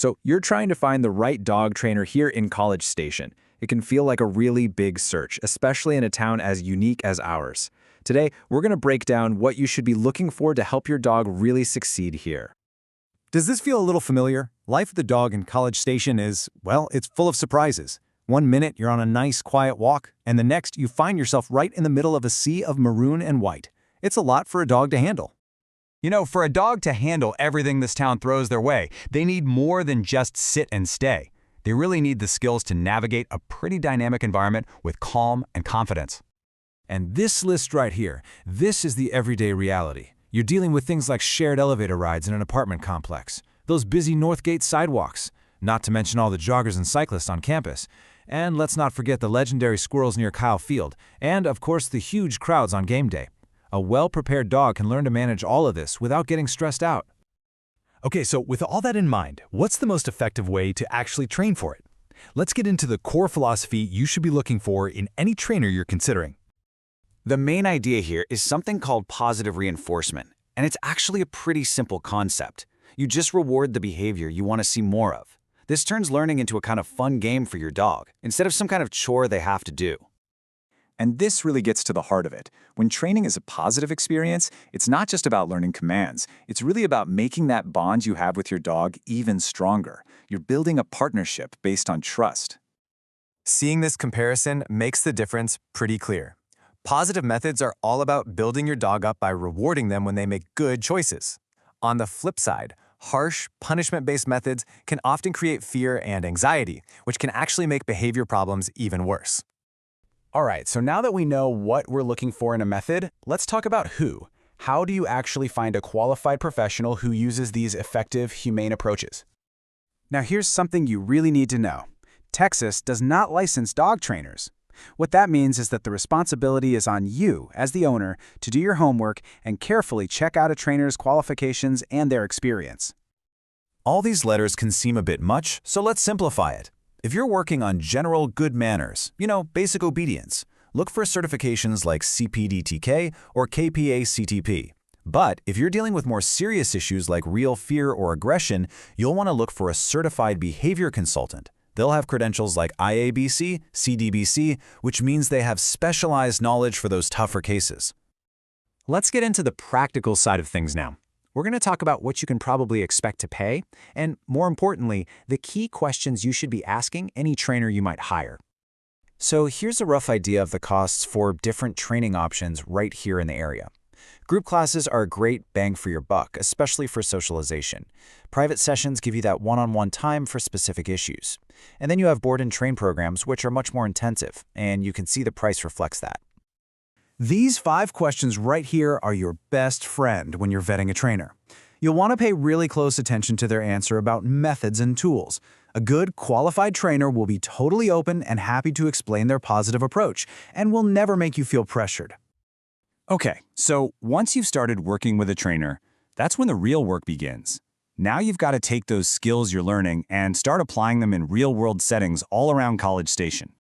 So you're trying to find the right dog trainer here in College Station. It can feel like a really big search, especially in a town as unique as ours. Today, we're going to break down what you should be looking for to help your dog really succeed here. Does this feel a little familiar? Life of the dog in College Station is, well, it's full of surprises. One minute you're on a nice, quiet walk, and the next you find yourself right in the middle of a sea of maroon and white. It's a lot for a dog to handle. You know, for a dog to handle everything this town throws their way, they need more than just sit and stay. They really need the skills to navigate a pretty dynamic environment with calm and confidence. And this list right here, this is the everyday reality. You're dealing with things like shared elevator rides in an apartment complex, those busy Northgate sidewalks, not to mention all the joggers and cyclists on campus. And let's not forget the legendary squirrels near Kyle Field, and of course the huge crowds on game day. A well-prepared dog can learn to manage all of this without getting stressed out. Okay, so with all that in mind, what's the most effective way to actually train for it? Let's get into the core philosophy you should be looking for in any trainer you're considering. The main idea here is something called positive reinforcement, and it's actually a pretty simple concept. You just reward the behavior you want to see more of. This turns learning into a kind of fun game for your dog, instead of some kind of chore they have to do. And this really gets to the heart of it. When training is a positive experience, it's not just about learning commands. It's really about making that bond you have with your dog even stronger. You're building a partnership based on trust. Seeing this comparison makes the difference pretty clear. Positive methods are all about building your dog up by rewarding them when they make good choices. On the flip side, harsh, punishment-based methods can often create fear and anxiety, which can actually make behavior problems even worse. All right, so now that we know what we're looking for in a method, let's talk about who. How do you actually find a qualified professional who uses these effective, humane approaches? Now here's something you really need to know. Texas does not license dog trainers. What that means is that the responsibility is on you, as the owner, to do your homework and carefully check out a trainer's qualifications and their experience. All these letters can seem a bit much, so let's simplify it. If you're working on general good manners, basic obedience, look for certifications like CPDTK or KPA-CTP. But if you're dealing with more serious issues like real fear or aggression, you'll want to look for a certified behavior consultant. They'll have credentials like IABC, CDBC, which means they have specialized knowledge for those tougher cases. Let's get into the practical side of things now. We're going to talk about what you can probably expect to pay, and more importantly, the key questions you should be asking any trainer you might hire. So here's a rough idea of the costs for different training options right here in the area. Group classes are a great bang for your buck, especially for socialization. Private sessions give you that one-on-one time for specific issues. And then you have board and train programs, which are much more intensive, and you can see the price reflects that. These 5 questions right here are your best friend when you're vetting a trainer. You'll want to pay really close attention to their answer about methods and tools. A good, qualified trainer will be totally open and happy to explain their positive approach, and will never make you feel pressured. Okay, so once you've started working with a trainer, that's when the real work begins. Now you've got to take those skills you're learning and start applying them in real-world settings all around College Station.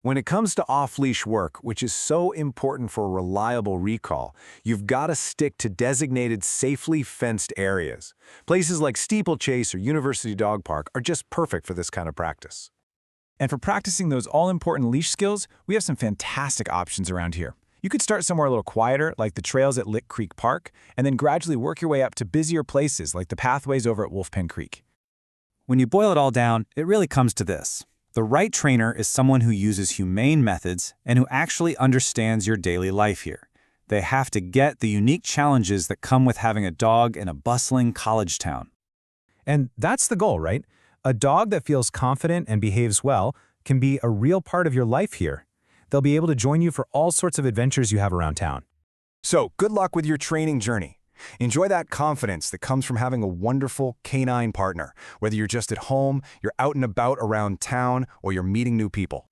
When it comes to off-leash work, which is so important for reliable recall, you've got to stick to designated safely fenced areas. Places like Steeplechase or University Dog Park are just perfect for this kind of practice. And for practicing those all-important leash skills, we have some fantastic options around here. You could start somewhere a little quieter, like the trails at Lick Creek Park, and then gradually work your way up to busier places like the pathways over at Wolf Pen Creek. When you boil it all down, it really comes to this. The right trainer is someone who uses humane methods and who actually understands your daily life here. They have to get the unique challenges that come with having a dog in a bustling college town. And that's the goal, right? A dog that feels confident and behaves well can be a real part of your life here. They'll be able to join you for all sorts of adventures you have around town. So, good luck with your training journey. Enjoy that confidence that comes from having a wonderful canine partner, whether you're just at home, you're out and about around town, or you're meeting new people.